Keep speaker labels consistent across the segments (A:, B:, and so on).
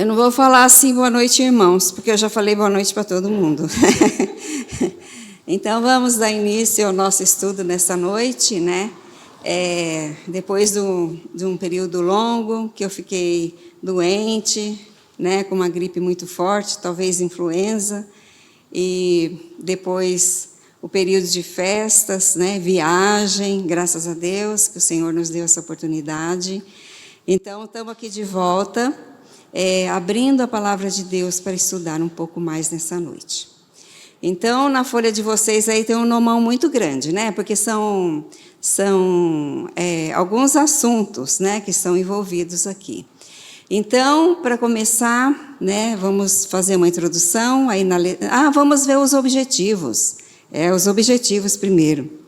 A: Eu não vou falar assim, boa noite, irmãos, porque eu já falei boa noite para todo mundo. Então, vamos dar início ao nosso estudo nessa noite, né? Depois de um período longo, que eu fiquei doente, né, com uma gripe muito forte, talvez influenza, e depois o período de festas, né, viagem, graças a Deus, que o Senhor nos deu essa oportunidade. Então, estamos aqui de volta, abrindo a palavra de Deus para estudar um pouco mais nessa noite. Então, na folha de vocês aí tem um nomão muito grande, né? Porque são alguns assuntos, né, que são envolvidos aqui. Então, para começar, né, vamos fazer uma introdução. Aí vamos ver os objetivos. Os objetivos primeiro.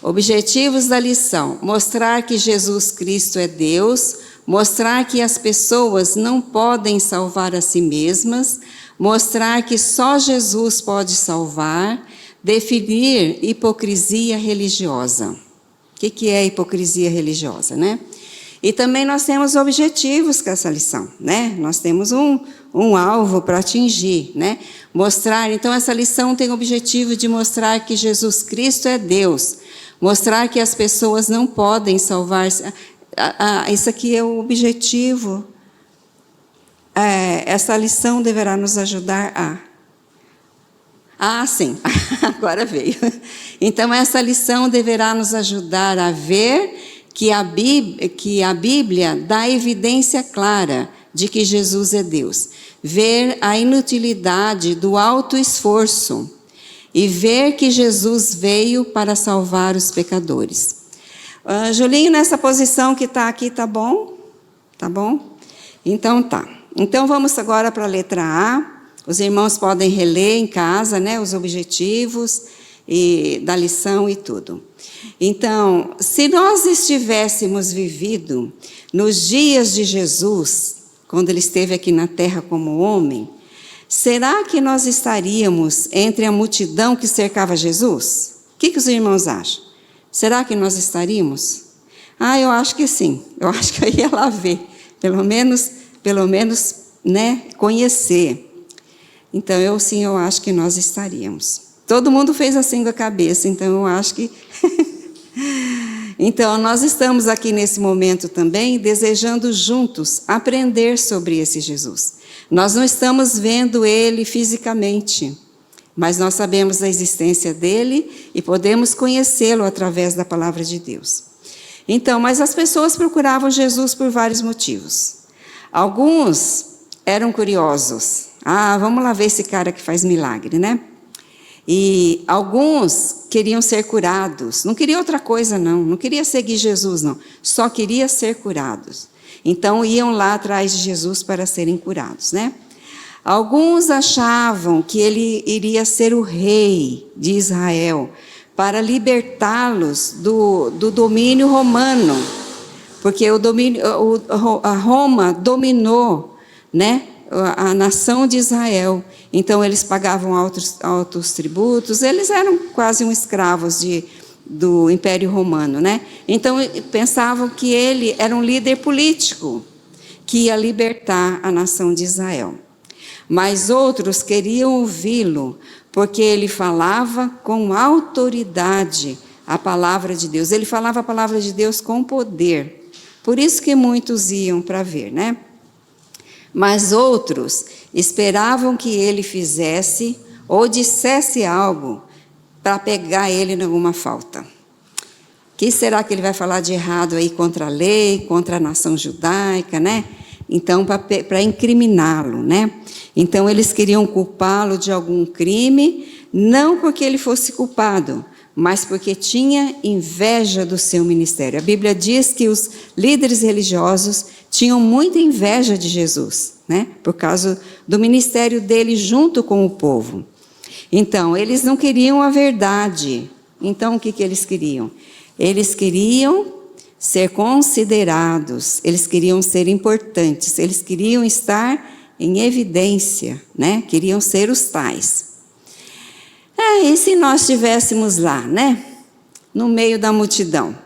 A: Objetivos da lição: mostrar que Jesus Cristo é Deus, mostrar que as pessoas não podem salvar a si mesmas, mostrar que só Jesus pode salvar, definir hipocrisia religiosa. O que é hipocrisia religiosa, né? E também nós temos objetivos com essa lição, né? Nós temos um alvo para atingir, né? Mostrar, então essa lição tem o objetivo de mostrar que Jesus Cristo é Deus, mostrar que as pessoas não podem salvar-se. Isso aqui é o objetivo. Essa lição deverá nos ajudar sim, agora veio. Então, essa lição deverá nos ajudar a ver que a Bíblia dá evidência clara de que Jesus é Deus. Ver a inutilidade do autoesforço e ver que Jesus veio para salvar os pecadores. Julinho, nessa posição que está aqui, tá bom? Tá bom? Então, tá. Então, vamos agora para a letra A. Os irmãos podem reler em casa, né, os objetivos da lição e tudo. Então, se nós estivéssemos vivido nos dias de Jesus, quando ele esteve aqui na terra como homem, será que nós estaríamos entre a multidão que cercava Jesus? O que os irmãos acham? Será que nós estaríamos? Eu acho que sim. Eu acho que eu ia lá ver. Pelo menos, né, conhecer. Então, eu acho que nós estaríamos. Todo mundo fez assim com a cabeça, então eu acho que... Então, nós estamos aqui nesse momento também, desejando juntos aprender sobre esse Jesus. Nós não estamos vendo ele fisicamente, mas nós sabemos da existência dele e podemos conhecê-lo através da palavra de Deus. Então, mas as pessoas procuravam Jesus por vários motivos. Alguns eram curiosos. Vamos lá ver esse cara que faz milagre, né? E alguns queriam ser curados, não queria outra coisa não queria seguir Jesus não, só queria ser curados. Então iam lá atrás de Jesus para serem curados, né? Alguns achavam que ele iria ser o rei de Israel, para libertá-los do domínio romano, porque a Roma dominou, né, a nação de Israel. Então eles pagavam altos tributos, eles eram quase escravos do Império Romano, né? Então pensavam que ele era um líder político que ia libertar a nação de Israel. Mas outros queriam ouvi-lo, porque ele falava com autoridade a palavra de Deus. Ele falava a palavra de Deus com poder. Por isso que muitos iam para ver, né? Mas outros esperavam que ele fizesse ou dissesse algo para pegar ele em alguma falta. O que será que ele vai falar de errado aí contra a lei, contra a nação judaica, né? Então, para incriminá-lo, né? Então, eles queriam culpá-lo de algum crime, não porque ele fosse culpado, mas porque tinha inveja do seu ministério. A Bíblia diz que os líderes religiosos tinham muita inveja de Jesus, né? Por causa do ministério dele junto com o povo. Então, eles não queriam a verdade. Então, o que eles queriam? Eles queriam ser considerados, eles queriam ser importantes, eles queriam estar em evidência, né? Queriam ser os tais. E se nós estivéssemos lá, né? No meio da multidão,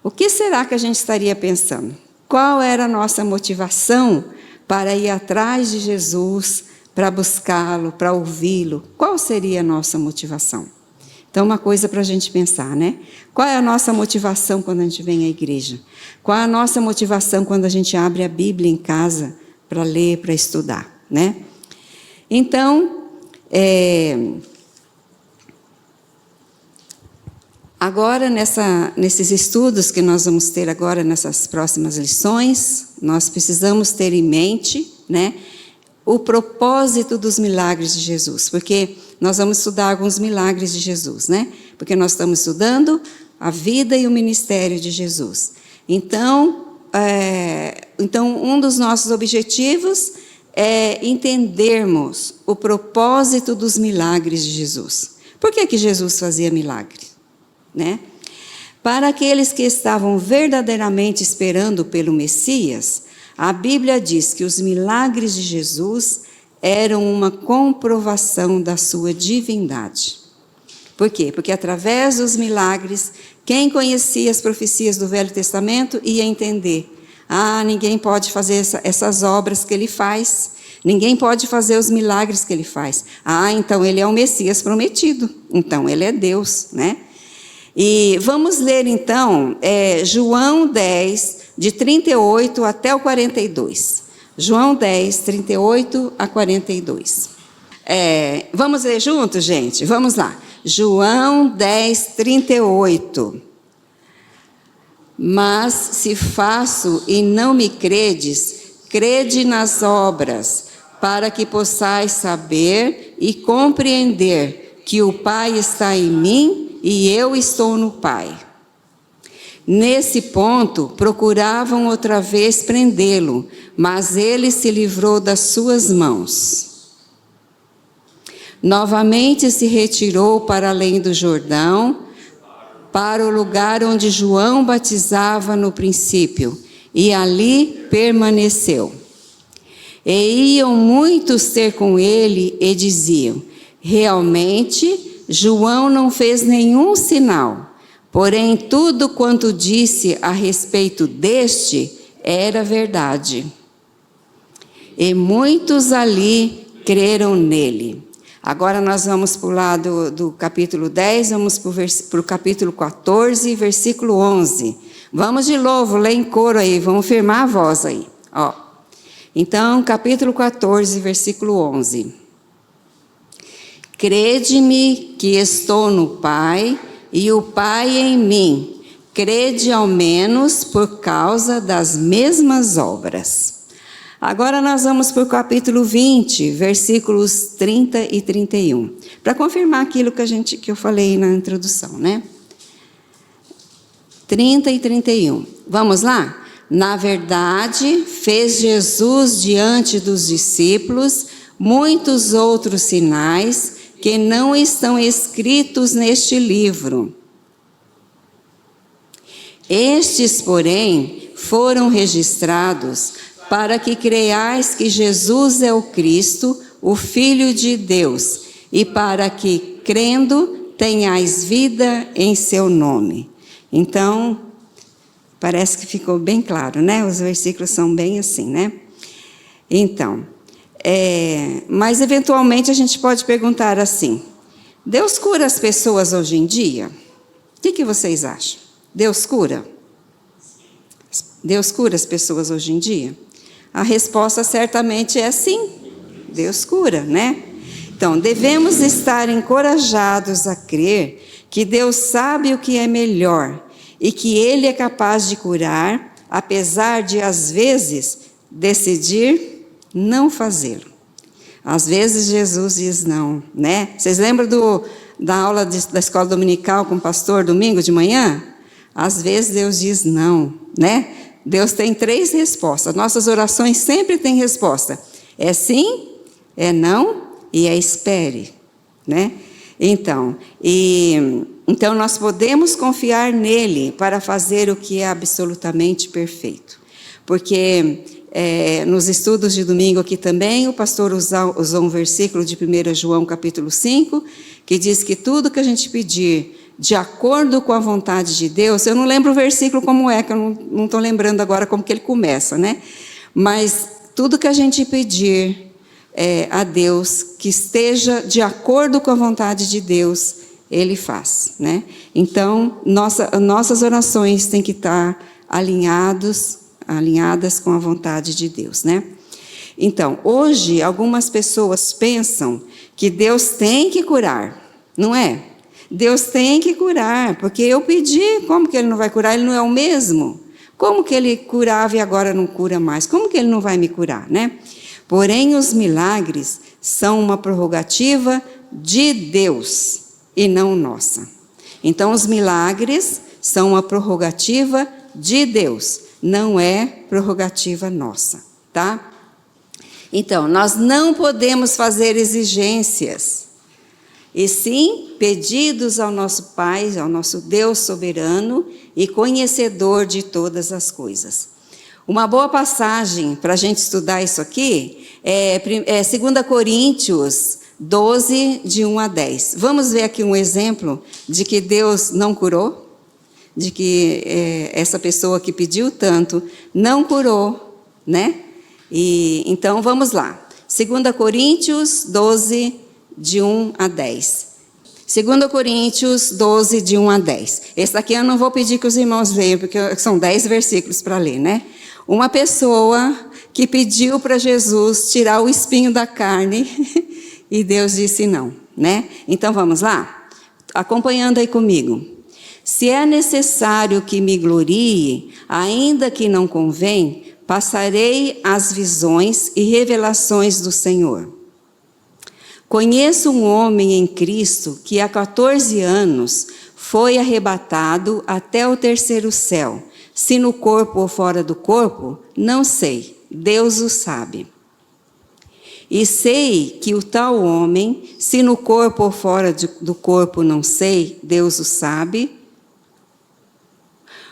A: o que será que a gente estaria pensando? Qual era a nossa motivação para ir atrás de Jesus, para buscá-lo, para ouvi-lo? Qual seria a nossa motivação? Então, uma coisa para a gente pensar, né? Qual é a nossa motivação quando a gente vem à igreja? Qual é a nossa motivação quando a gente abre a Bíblia em casa para ler, para estudar, né? Então, agora, nesses estudos que nós vamos ter agora, nessas próximas lições, nós precisamos ter em mente, né, o propósito dos milagres de Jesus, porque nós vamos estudar alguns milagres de Jesus, né? Porque nós estamos estudando a vida e o ministério de Jesus. Então, um dos nossos objetivos é entendermos o propósito dos milagres de Jesus. Por que Jesus fazia milagres? Né? Para aqueles que estavam verdadeiramente esperando pelo Messias, a Bíblia diz que os milagres de Jesus eram uma comprovação da sua divindade. Por quê? Porque através dos milagres, quem conhecia as profecias do Velho Testamento ia entender: ninguém pode fazer essas obras que ele faz, ninguém pode fazer os milagres que ele faz. Então ele é o Messias prometido, então ele é Deus, né? E vamos ler então João 10, de 38 até o 42. João 10, 38 a 42. Vamos ler juntos, gente? Vamos lá. João 10, 38. Mas se faço e não me credes, crede nas obras, para que possais saber e compreender que o Pai está em mim e eu estou no Pai. Nesse ponto, procuravam outra vez prendê-lo, mas ele se livrou das suas mãos. Novamente se retirou para além do Jordão, para o lugar onde João batizava no princípio, e ali permaneceu. E iam muitos ter com ele e diziam: realmente, João não fez nenhum sinal, porém tudo quanto disse a respeito deste era verdade. E muitos ali creram nele. Agora nós vamos pular do capítulo 10, vamos para o capítulo 14, versículo 11. Vamos de novo, lê em coro aí, vamos firmar a voz aí. Então, capítulo 14, versículo 11. Crede-me que estou no Pai e o Pai em mim. Crede ao menos por causa das mesmas obras. Agora nós vamos para o capítulo 20, versículos 30 e 31, para confirmar aquilo que eu falei na introdução, né? 30 e 31. Vamos lá? Na verdade, fez Jesus diante dos discípulos muitos outros sinais que não estão escritos neste livro. Estes, porém, foram registrados para que creiais que Jesus é o Cristo, o Filho de Deus, e para que, crendo, tenhais vida em seu nome. Então, parece que ficou bem claro, né? Os versículos são bem assim, né? Então, mas eventualmente a gente pode perguntar assim: Deus cura as pessoas hoje em dia? O que vocês acham? Deus cura? Deus cura as pessoas hoje em dia? A resposta certamente é sim. Deus cura, né? Então, devemos estar encorajados a crer que Deus sabe o que é melhor e que Ele é capaz de curar, apesar de, às vezes, decidir não fazê-lo. Às vezes, Jesus diz não, né? Vocês lembram da aula da escola dominical com o pastor, domingo de manhã? Às vezes, Deus diz não, né? Deus tem 3 respostas. Nossas orações sempre têm resposta. É sim, é não e é espere, né? Então nós podemos confiar nele para fazer o que é absolutamente perfeito. Porque nos estudos de domingo aqui também, o pastor usou um versículo de 1 João capítulo 5, que diz que tudo que a gente pedir de acordo com a vontade de Deus, eu não lembro o versículo como é, que eu não estou lembrando agora como que ele começa, né? Mas tudo que a gente pedir a Deus, que esteja de acordo com a vontade de Deus, Ele faz, né? Então, nossas orações têm que estar alinhadas com a vontade de Deus, né? Então, hoje, algumas pessoas pensam que Deus tem que curar, não é? Deus tem que curar, porque eu pedi, como que Ele não vai curar? Ele não é o mesmo? Como que Ele curava e agora não cura mais? Como que Ele não vai me curar, né? Porém, os milagres são uma prerrogativa de Deus e não nossa. Então, os milagres são uma prerrogativa de Deus, não é prerrogativa nossa, tá? Então, nós não podemos fazer exigências, e sim pedidos ao nosso Pai, ao nosso Deus soberano e conhecedor de todas as coisas. Uma boa passagem para a gente estudar isso aqui é 2 Coríntios 12, de 1 a 10. Vamos ver aqui um exemplo de que Deus não curou, de que essa pessoa que pediu tanto não curou, né? Então, vamos lá. 2 Coríntios 12, de 1 a 10. 2 Coríntios 12, de 1 a 10. Esse daqui eu não vou pedir que os irmãos leiam, porque são 10 versículos para ler, né? Uma pessoa que pediu para Jesus tirar o espinho da carne e Deus disse não, né? Então vamos lá? Acompanhando aí comigo. Se é necessário que me glorie, ainda que não convém, passarei as visões e revelações do Senhor. Conheço um homem em Cristo que há 14 anos foi arrebatado até o 3º céu. Se no corpo ou fora do corpo, não sei, Deus o sabe. E sei que o tal homem, se no corpo ou fora do corpo, não sei, Deus o sabe,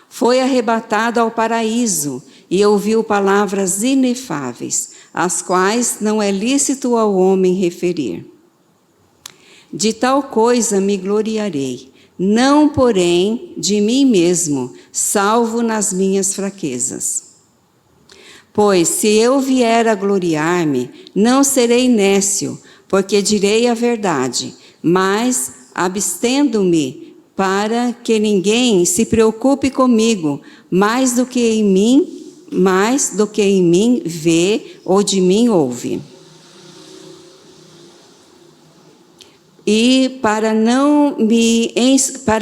A: foi arrebatado ao paraíso e ouviu palavras inefáveis, as quais não é lícito ao homem referir. De tal coisa me gloriarei, não, porém, de mim mesmo, salvo nas minhas fraquezas. Pois, se eu vier a gloriar-me, não serei nécio, porque direi a verdade, mas abstendo-me para que ninguém se preocupe comigo, mais do que em mim vê ou de mim ouve. E para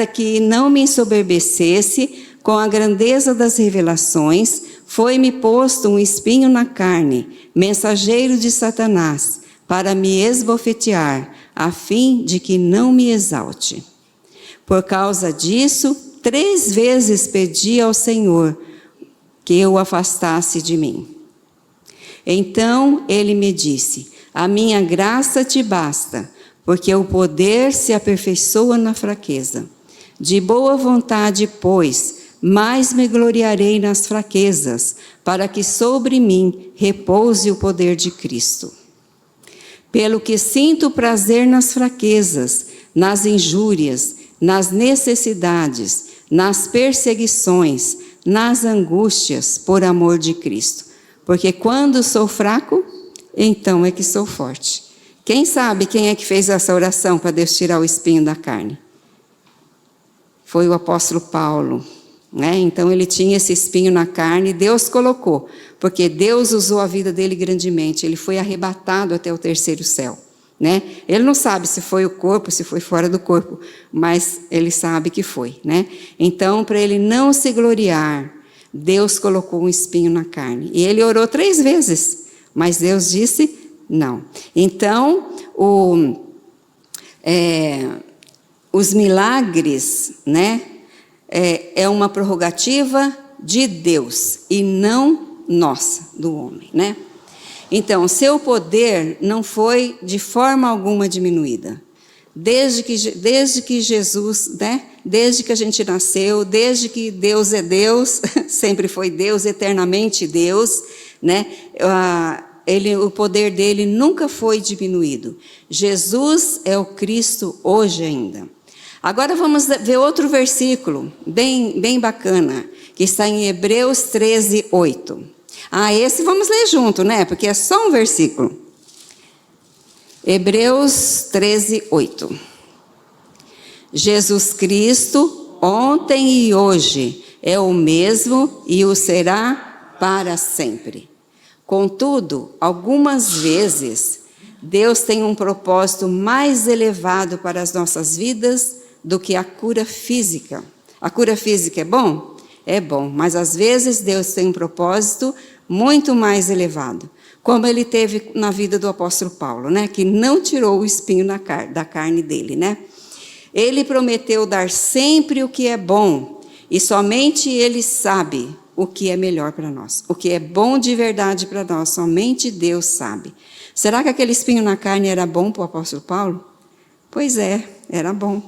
A: que não me ensoberbecesse com a grandeza das revelações, foi-me posto um espinho na carne, mensageiro de Satanás, para me esbofetear, a fim de que não me exalte. Por causa disso, 3 vezes pedi ao Senhor que eu o afastasse de mim. Então ele me disse: a minha graça te basta, porque o poder se aperfeiçoa na fraqueza. De boa vontade, pois, mais me gloriarei nas fraquezas, para que sobre mim repouse o poder de Cristo. Pelo que sinto prazer nas fraquezas, nas injúrias, nas necessidades, nas perseguições, nas angústias, por amor de Cristo. Porque quando sou fraco, então é que sou forte. Quem sabe quem é que fez essa oração para Deus tirar o espinho da carne? Foi o apóstolo Paulo. Então ele tinha esse espinho na carne, Deus colocou, porque Deus usou a vida dele grandemente, ele foi arrebatado até o 3º céu. Ele não sabe se foi o corpo, se foi fora do corpo, mas ele sabe que foi. Então, para ele não se gloriar, Deus colocou um espinho na carne. E ele orou 3 vezes, mas Deus disse não. Então, os milagres, é uma prerrogativa de Deus e não nossa, do homem, Então, seu poder não foi de forma alguma diminuída. Desde que Jesus, desde que a gente nasceu, desde que Deus é Deus, sempre foi Deus, eternamente Deus, o poder dele nunca foi diminuído. Jesus é o Cristo hoje ainda. Agora vamos ver outro versículo, bem bacana, que está em Hebreus 13, 8. Esse vamos ler junto, porque é só um versículo. Hebreus 13, 8. Jesus Cristo, ontem e hoje, é o mesmo e o será para sempre. Contudo, algumas vezes, Deus tem um propósito mais elevado para as nossas vidas do que a cura física. A cura física é bom? É bom, mas às vezes Deus tem um propósito muito mais elevado, como ele teve na vida do apóstolo Paulo, que não tirou o espinho da carne dele, Ele prometeu dar sempre o que é bom, e somente ele sabe o que é melhor para nós. O que é bom de verdade para nós, somente Deus sabe. Será que aquele espinho na carne era bom para o apóstolo Paulo? Pois é, era bom,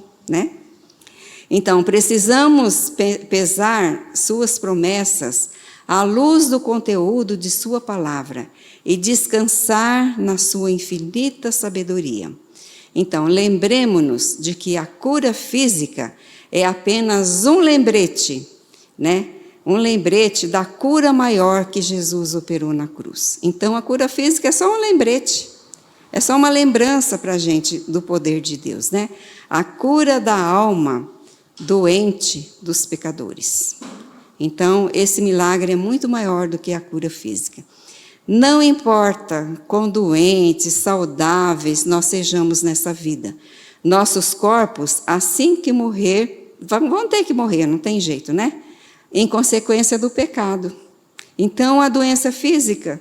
A: Então, precisamos pesar suas promessas à luz do conteúdo de sua palavra e descansar na sua infinita sabedoria. Então, lembremos-nos de que a cura física é apenas um lembrete, Um lembrete da cura maior que Jesus operou na cruz. Então, a cura física é só um lembrete, é só uma lembrança para a gente do poder de Deus, A cura da alma doente dos pecadores. Então, esse milagre é muito maior do que a cura física. Não importa quão doentes, saudáveis nós sejamos nessa vida, nossos corpos, assim que morrer, vão ter que morrer, não tem jeito, Em consequência do pecado. Então, a doença física,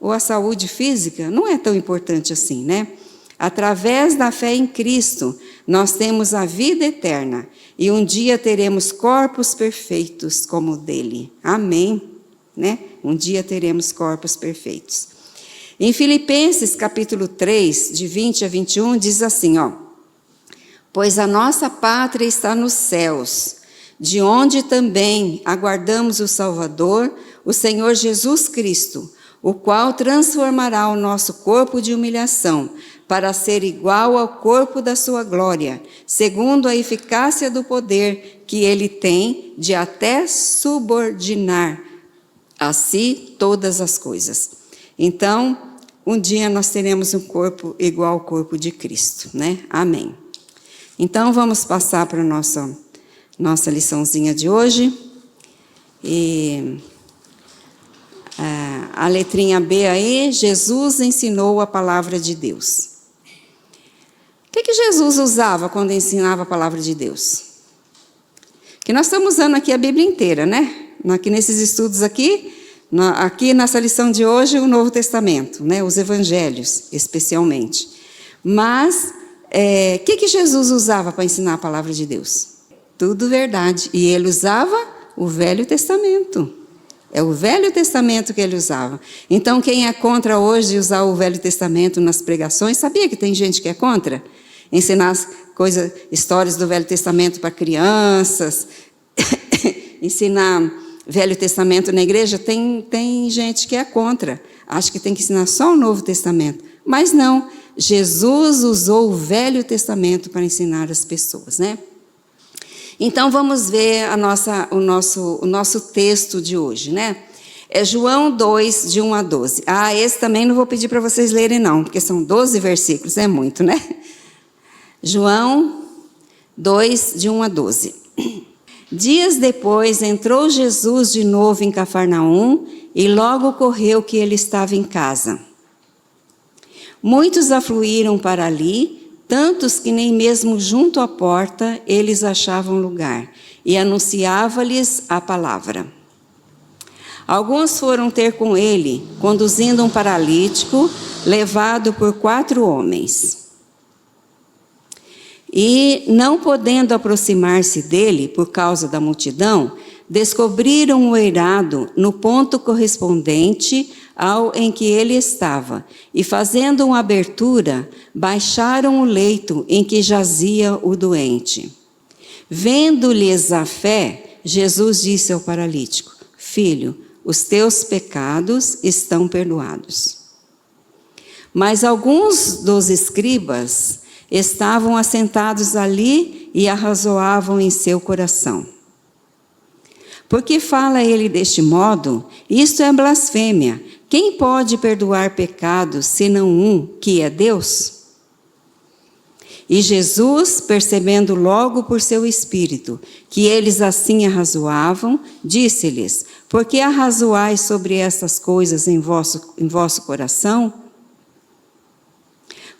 A: ou a saúde física, não é tão importante assim, Através da fé em Cristo, nós temos a vida eterna e um dia teremos corpos perfeitos como o dele. Amém? Um dia teremos corpos perfeitos. Em Filipenses, capítulo 3, de 20 a 21, diz assim, pois a nossa pátria está nos céus, de onde também aguardamos o Salvador, o Senhor Jesus Cristo, o qual transformará o nosso corpo de humilhação para ser igual ao corpo da sua glória, segundo a eficácia do poder que ele tem de até subordinar a si todas as coisas. Então, um dia nós teremos um corpo igual ao corpo de Cristo, Amém. Então, vamos passar para a nossa liçãozinha de hoje. E a letrinha B aí, Jesus ensinou a palavra de Deus. O que Jesus usava quando ensinava a palavra de Deus? Que nós estamos usando aqui a Bíblia inteira, Aqui nesses estudos aqui, aqui nessa lição de hoje, o Novo Testamento, né? Os Evangelhos, especialmente. Mas, que Jesus usava para ensinar a palavra de Deus? Tudo verdade. E ele usava o Velho Testamento. É o Velho Testamento que ele usava. Então, quem é contra hoje usar o Velho Testamento nas pregações, sabia que tem gente que é contra? Ensinar histórias do Velho Testamento para crianças, ensinar Velho Testamento na igreja, tem gente que é contra. Acha que tem que ensinar só o Novo Testamento. Mas não, Jesus usou o Velho Testamento para ensinar as pessoas, né? Então, vamos ver o nosso texto de hoje, né? É João 2, de 1 a 12. Esse também não vou pedir para vocês lerem, não, porque são 12 versículos, é muito, né? João 2, de 1 a 12. Dias depois, entrou Jesus de novo em Cafarnaum, e logo ocorreu que ele estava em casa. Muitos afluíram para ali, tantos que nem mesmo junto à porta eles achavam lugar, e anunciava-lhes a palavra. Alguns foram ter com ele, conduzindo um paralítico, levado por 4 homens. E, não podendo aproximar-se dele por causa da multidão, descobriram o eirado no ponto correspondente ao em que ele estava, e fazendo uma abertura, baixaram o leito em que jazia o doente. Vendo-lhes a fé, Jesus disse ao paralítico: Filho, os teus pecados estão perdoados. Mas alguns dos escribas estavam assentados ali e arrazoavam em seu coração. Por que fala ele deste modo? Isto é blasfêmia. Quem pode perdoar pecados, senão um, que é Deus? E Jesus, percebendo logo por seu espírito que eles assim arrazoavam, disse-lhes: Por que arrazoais sobre estas coisas em vosso coração?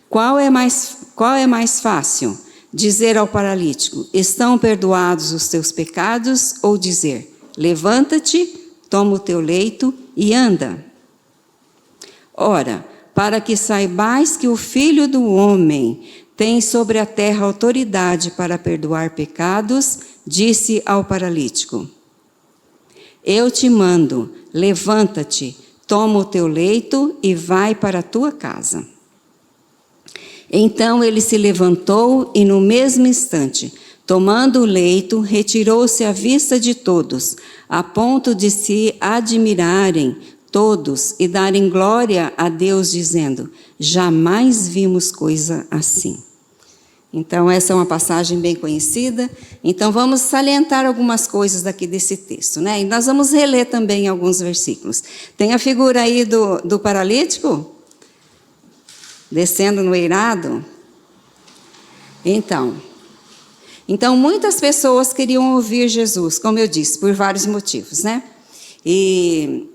A: Qual é mais fácil? Dizer ao paralítico: Estão perdoados os teus pecados? Ou dizer: Levanta-te, toma o teu leito e anda? Ora, para que saibais que o Filho do Homem tem sobre a terra autoridade para perdoar pecados, disse ao paralítico: Eu te mando, levanta-te, toma o teu leito e vai para a tua casa. Então ele se levantou e, no mesmo instante, tomando o leito, retirou-se à vista de todos, a ponto de se admirarem todos e darem glória a Deus, dizendo: Jamais vimos coisa assim. Então, essa é uma passagem bem conhecida. Então, vamos salientar algumas coisas daqui desse texto, né? E nós vamos reler também alguns versículos. Tem a figura aí do paralítico? Descendo no eirado? Então, muitas pessoas queriam ouvir Jesus, como eu disse, por vários motivos, né? E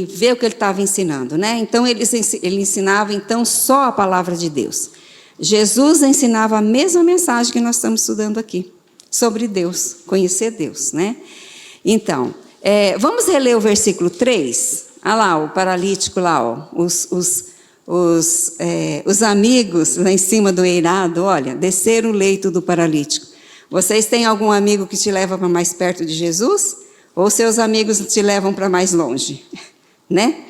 A: ver o que ele estava ensinando, né? Então, ele ensinava então só a palavra de Deus. Jesus ensinava a mesma mensagem que nós estamos estudando aqui, sobre Deus, conhecer Deus, né? Então, vamos reler o versículo 3? Olha lá, o paralítico lá, ó, os amigos lá em cima do eirado, olha, desceram o leito do paralítico. Vocês têm algum amigo que te leva para mais perto de Jesus? Ou seus amigos te levam para mais longe? Né?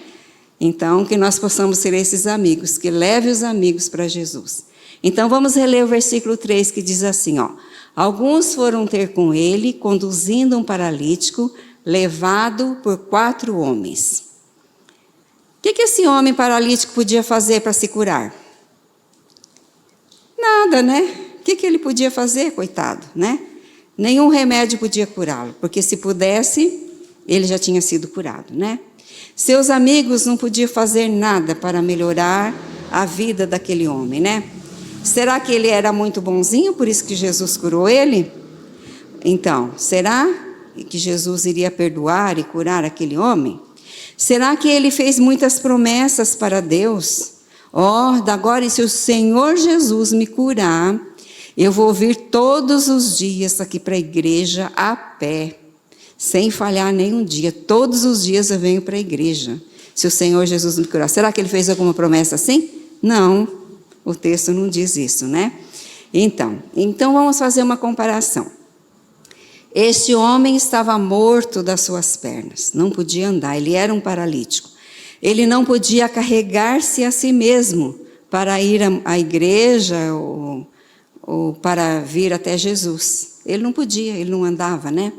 A: Então, que nós possamos ser esses amigos, que leve os amigos para Jesus. Então, vamos reler o versículo 3, que diz assim, ó: Alguns foram ter com ele, conduzindo um paralítico, levado por 4 homens. O que esse homem paralítico podia fazer para se curar? Nada, né? O que ele podia fazer, coitado, né? Nenhum remédio podia curá-lo, porque se pudesse, ele já tinha sido curado, né? Seus amigos não podiam fazer nada para melhorar a vida daquele homem, né? Será que ele era muito bonzinho, por isso que Jesus curou ele? Então, será que Jesus iria perdoar e curar aquele homem? Será que ele fez muitas promessas para Deus? Agora, se o Senhor Jesus me curar, eu vou vir todos os dias aqui para a igreja a pé. sem falhar nenhum dia. Todos os dias eu venho para a igreja, se o Senhor Jesus me curar. Será que ele fez alguma promessa assim? Não, o texto não diz isso, né? Então vamos fazer uma comparação. Este homem estava morto das suas pernas, não podia andar, ele era um paralítico. Ele não podia carregar-se a si mesmo para ir à igreja ou para vir até Jesus. Ele não podia, ele não andava, né?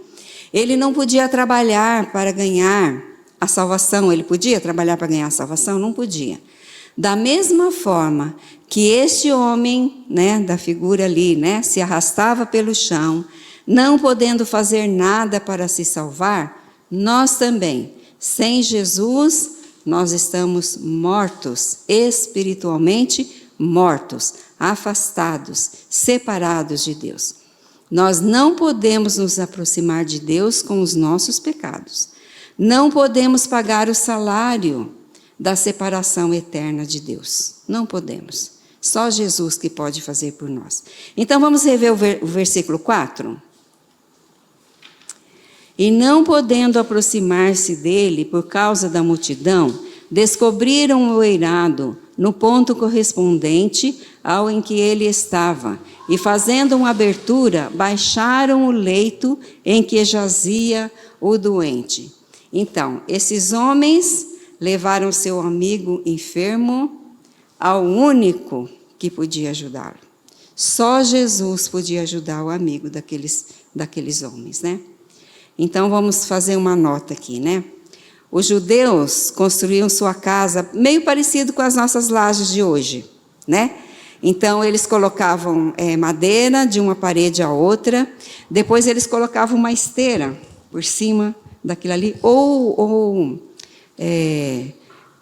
A: Ele não podia trabalhar para ganhar a salvação. Ele podia trabalhar para ganhar a salvação? Não podia. Da mesma forma que este homem, né, da figura ali, né, se arrastava pelo chão, não podendo fazer nada para se salvar, nós também, sem Jesus, nós estamos mortos, espiritualmente mortos, afastados, separados de Deus. Nós não podemos nos aproximar de Deus com os nossos pecados. Não podemos pagar o salário da separação eterna de Deus. Não podemos. Só Jesus que pode fazer por nós. Então vamos rever o versículo 4. E não podendo aproximar-se dele por causa da multidão, descobriram o eirado no ponto correspondente ao em que ele estava, e fazendo uma abertura, baixaram o leito em que jazia o doente. Então, esses homens levaram seu amigo enfermo ao único que podia ajudá-lo. Só Jesus podia ajudar o amigo daqueles homens, né? Então, vamos fazer uma nota aqui, né? Os judeus construíam sua casa meio parecido com as nossas lajes de hoje, né? Então, eles colocavam madeira de uma parede à outra, depois eles colocavam uma esteira por cima daquilo ali, ou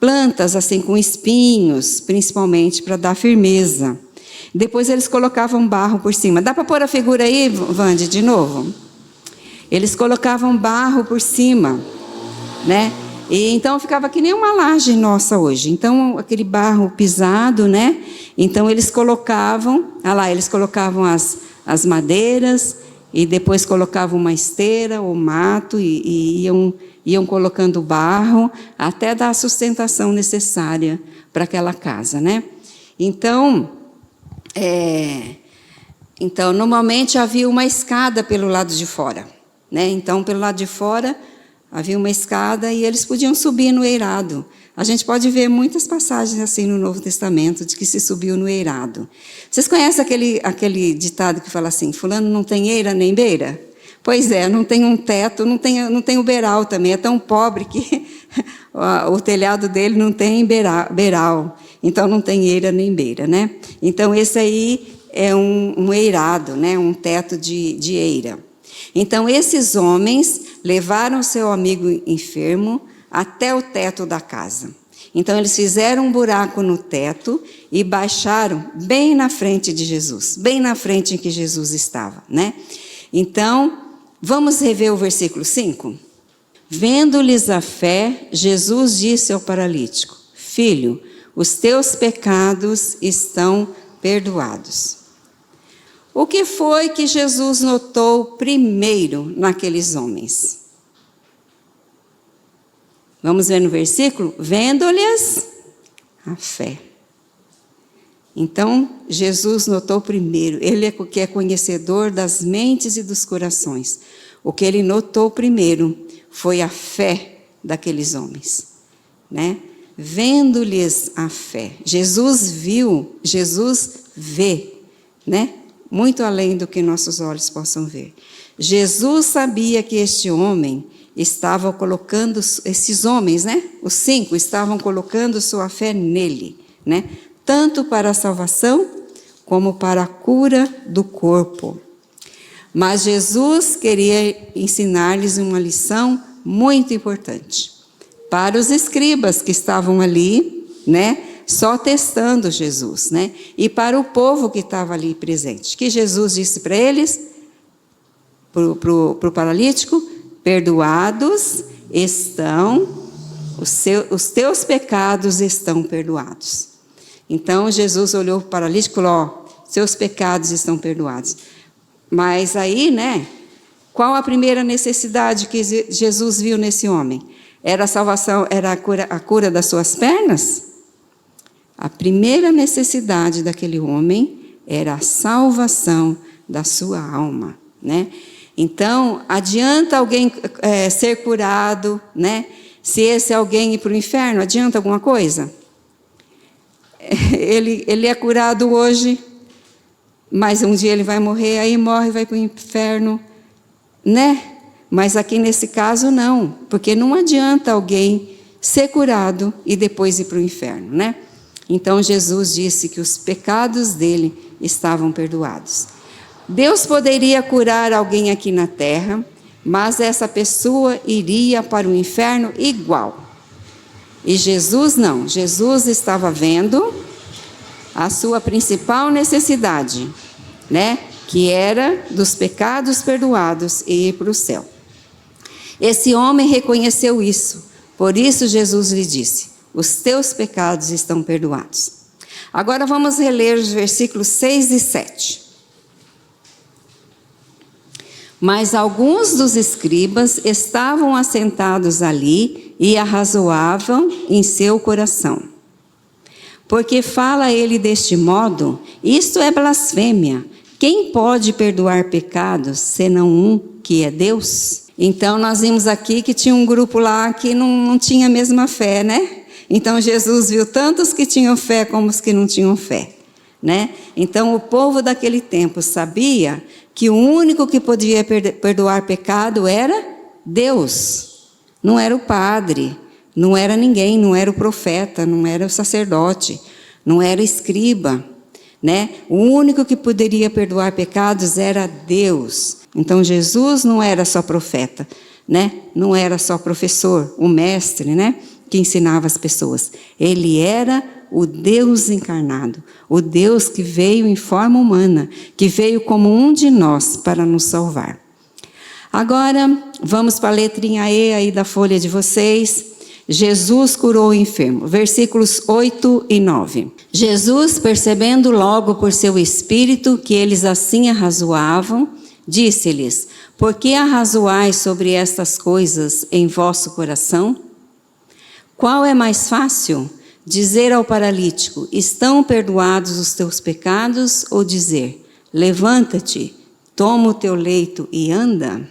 A: plantas assim com espinhos, principalmente para dar firmeza. Depois eles colocavam barro por cima. Dá para pôr a figura aí, Vande, de novo? Eles colocavam barro por cima, né? E então ficava que nem uma laje nossa hoje. Então aquele barro pisado, né? Então eles colocavam, eles colocavam as madeiras e depois colocavam uma esteira ou mato e iam colocando barro até dar a sustentação necessária para aquela casa, né? Então normalmente havia uma escada pelo lado de fora, né? Então pelo lado de fora havia uma escada e eles podiam subir no eirado. A gente pode ver muitas passagens assim no Novo Testamento de que se subiu no eirado. Vocês conhecem aquele ditado que fala assim, fulano não tem eira nem beira? Pois é, não tem um teto, não tem o beiral também, é tão pobre que o telhado dele não tem beiral, então não tem eira nem beira, né? Então esse aí é um eirado, né? Um teto de eira. Então esses homens levaram seu amigo enfermo até o teto da casa. Então eles fizeram um buraco no teto e baixaram bem na frente de Jesus, bem na frente em que Jesus estava, né? Então, vamos rever o versículo 5? Vendo-lhes a fé, Jesus disse ao paralítico, filho, os teus pecados estão perdoados. O que foi que Jesus notou primeiro naqueles homens? Vamos ver no versículo? Vendo-lhes a fé. Então, Jesus notou primeiro, ele é que é conhecedor das mentes e dos corações. O que ele notou primeiro foi a fé daqueles homens, né? Vendo-lhes a fé. Jesus viu, Jesus vê, né? Muito além do que nossos olhos possam ver. Jesus sabia que este homem estava colocando, esses homens, né? Os 5 estavam colocando sua fé nele, né? Tanto para a salvação, como para a cura do corpo. Mas Jesus queria ensinar-lhes uma lição muito importante. Para os escribas que estavam ali, né? Só testando Jesus, né? E para o povo que estava ali presente. Que Jesus disse para eles, para o paralítico, perdoados estão, os teus pecados estão perdoados. Então Jesus olhou para o paralítico e falou, seus pecados estão perdoados. Mas aí, né, Qual a primeira necessidade que Jesus viu nesse homem? Era a salvação, era a cura das suas pernas? A primeira necessidade daquele homem era a salvação da sua alma, né? Então, adianta alguém ser curado, né? Se esse alguém ir para o inferno, adianta alguma coisa? Ele é curado hoje, mas um dia ele vai morrer, aí morre e vai para o inferno, né? Mas aqui nesse caso não, porque não adianta alguém ser curado e depois ir para o inferno, né? Então Jesus disse que os pecados dele estavam perdoados. Deus poderia curar alguém aqui na terra, mas essa pessoa iria para o inferno igual. E Jesus não, Jesus estava vendo a sua principal necessidade, né? Que era dos pecados perdoados e ir para o céu. Esse homem reconheceu isso, por isso Jesus lhe disse: os teus pecados estão perdoados. Agora vamos reler os versículos 6 e 7. Mas alguns dos escribas estavam assentados ali e arrazoavam em seu coração. Porque fala ele deste modo? Isto é blasfêmia. Quem pode perdoar pecados, senão um, que é Deus? Então, nós vimos aqui que tinha um grupo lá que não tinha a mesma fé, né? Então, Jesus viu tantos que tinham fé como os que não tinham fé, né? Então, o povo daquele tempo sabia que o único que podia perdoar pecado era Deus. Não era o padre, não era ninguém, não era o profeta, não era o sacerdote, não era o escriba, né? O único que poderia perdoar pecados era Deus. Então Jesus não era só profeta, né? Não era só professor, o mestre, né? Que ensinava as pessoas. Ele era o Deus encarnado, o Deus que veio em forma humana, que veio como um de nós para nos salvar. Agora, vamos para a letrinha E aí da folha de vocês. Jesus curou o enfermo. Versículos 8 e 9. Jesus, percebendo logo por seu espírito que eles assim arrazoavam, disse-lhes: por que arrazoais sobre estas coisas em vosso coração? Qual é mais fácil? Dizer ao paralítico: estão perdoados os teus pecados? Ou dizer: levanta-te, toma o teu leito e anda?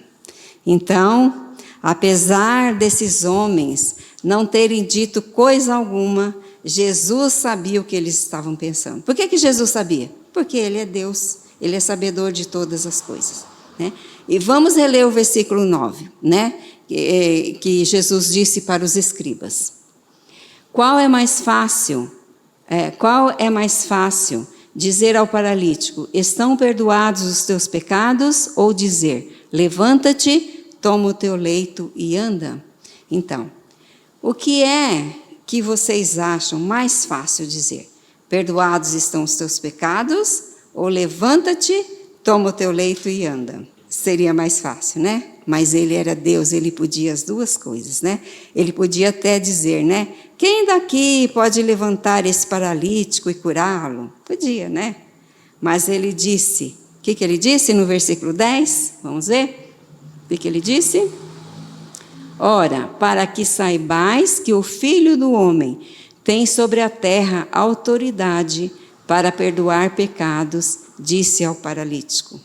A: Então, apesar desses homens não terem dito coisa alguma, Jesus sabia o que eles estavam pensando. Por que Jesus sabia? Porque Ele é Deus, Ele é sabedor de todas as coisas, né? E vamos reler o versículo 9, né? Que Jesus disse para os escribas. Qual é mais fácil dizer ao paralítico: estão perdoados os teus pecados? Ou dizer: levanta-te, toma o teu leito e anda? Então, o que é que vocês acham mais fácil dizer? Perdoados estão os teus pecados? Ou levanta-te, toma o teu leito e anda? Seria mais fácil, né? Mas ele era Deus, ele podia as duas coisas, né? Ele podia até dizer, né? Quem daqui pode levantar esse paralítico e curá-lo? Podia, né? Mas ele disse, o que ele disse no versículo 10? Vamos ver? O que ele disse? Ora, para que saibais que o Filho do Homem tem sobre a terra autoridade para perdoar pecados, disse ao paralítico: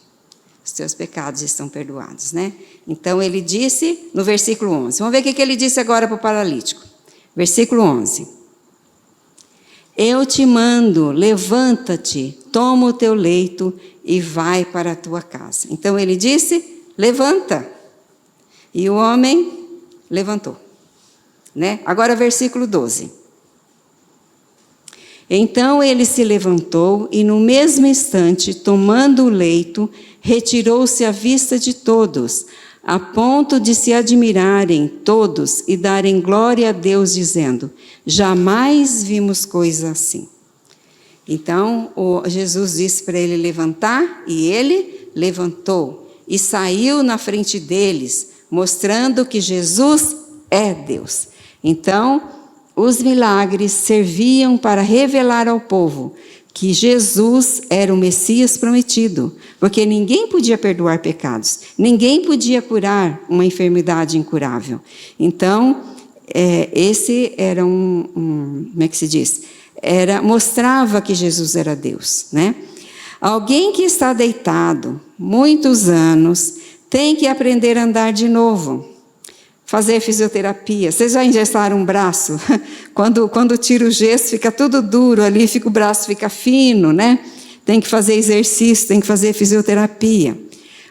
A: os teus pecados estão perdoados, né? Então ele disse no versículo 11. Vamos ver o que ele disse agora para o paralítico. Versículo 11. Eu te mando, levanta-te, toma o teu leito e vai para a tua casa. Então ele disse: levanta. E o homem levantou, né? Agora versículo 12. Então ele se levantou e no mesmo instante, tomando o leito, retirou-se à vista de todos, a ponto de se admirarem todos e darem glória a Deus, dizendo: jamais vimos coisa assim. Então Jesus disse para ele levantar, e ele levantou e saiu na frente deles, mostrando que Jesus é Deus. Então, os milagres serviam para revelar ao povo que Jesus era o Messias prometido, porque ninguém podia perdoar pecados, ninguém podia curar uma enfermidade incurável. Então, esse era como é que se diz? Mostrava que Jesus era Deus, né? Alguém que está deitado muitos anos tem que aprender a andar de novo, fazer fisioterapia. Vocês já engessaram um braço? Quando tira o gesso, fica tudo duro ali, o braço fica fino, né? Tem que fazer exercício, tem que fazer fisioterapia.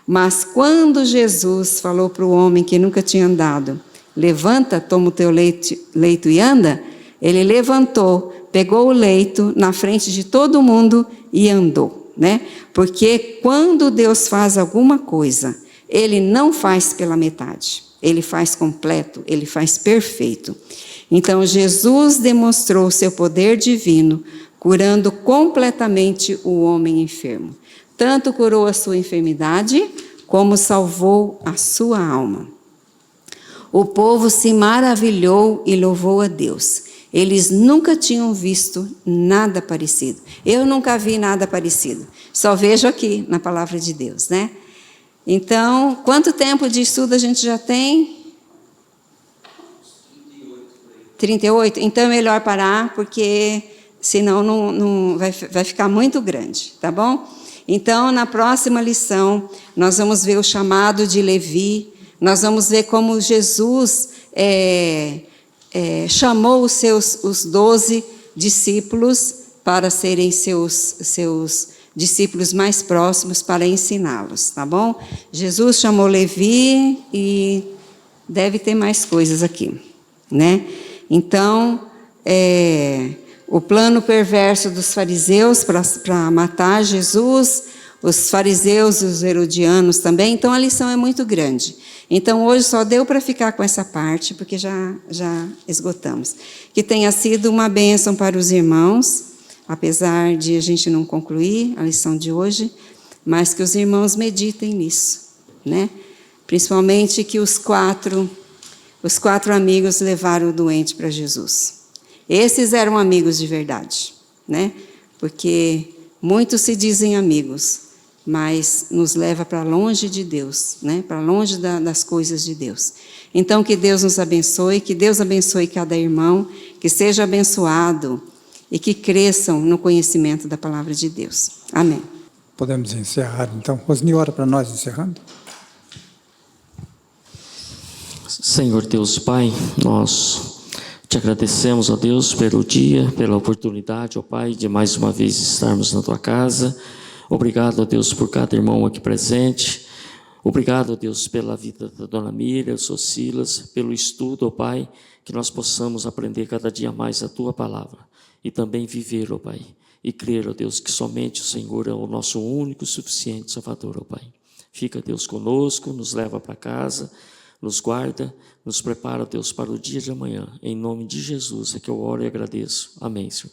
A: Mas quando Jesus falou para o homem que nunca tinha andado, levanta, toma o teu leito e anda, ele levantou, pegou o leito na frente de todo mundo e andou, né? Porque quando Deus faz alguma coisa, Ele não faz pela metade, Ele faz completo, Ele faz perfeito. Então Jesus demonstrou o seu poder divino, curando completamente o homem enfermo. Tanto curou a sua enfermidade, como salvou a sua alma. O povo se maravilhou e louvou a Deus. Eles nunca tinham visto nada parecido. Eu nunca vi nada parecido. Só vejo aqui na palavra de Deus, né? Então, quanto tempo de estudo a gente já tem? 38. Então é melhor parar, porque senão não vai ficar muito grande, tá bom? Então, na próxima lição, nós vamos ver o chamado de Levi. Nós vamos ver como Jesus chamou os 12 discípulos para serem seus discípulos mais próximos, para ensiná-los, tá bom? Jesus chamou Levi e deve ter mais coisas aqui, né? Então, o plano perverso dos fariseus para matar Jesus, os fariseus e os herodianos também. Então, a lição é muito grande. Então, hoje só deu para ficar com essa parte, porque já esgotamos. Que tenha sido uma bênção para os irmãos, apesar de a gente não concluir a lição de hoje, mas que os irmãos meditem nisso, né? Principalmente que os quatro amigos levaram o doente para Jesus. Esses eram amigos de verdade, né? Porque muitos se dizem amigos, mas nos leva para longe de Deus, né? Para longe das coisas de Deus. Então, que Deus nos abençoe, que Deus abençoe cada irmão, que seja abençoado e que cresçam no conhecimento da palavra de Deus. Amém.
B: Podemos encerrar, então. Rosni, ora para nós, encerrando.
C: Senhor Deus Pai, nós te agradecemos, ó Deus, pelo dia, pela oportunidade, ó Pai, de mais uma vez estarmos na tua casa. Obrigado, ó Deus, por cada irmão aqui presente. Obrigado, ó Deus, pela vida da dona Miriam, o Sr. Silas, pelo estudo, ó Pai, que nós possamos aprender cada dia mais a tua palavra e também viver, ó Pai, e crer, ó Deus, que somente o Senhor é o nosso único e suficiente Salvador, ó Pai. Fica, Deus, conosco, nos leva para casa, nos guarda, nos prepara, Deus, para o dia de amanhã. Em nome de Jesus é que eu oro e agradeço. Amém, Senhor.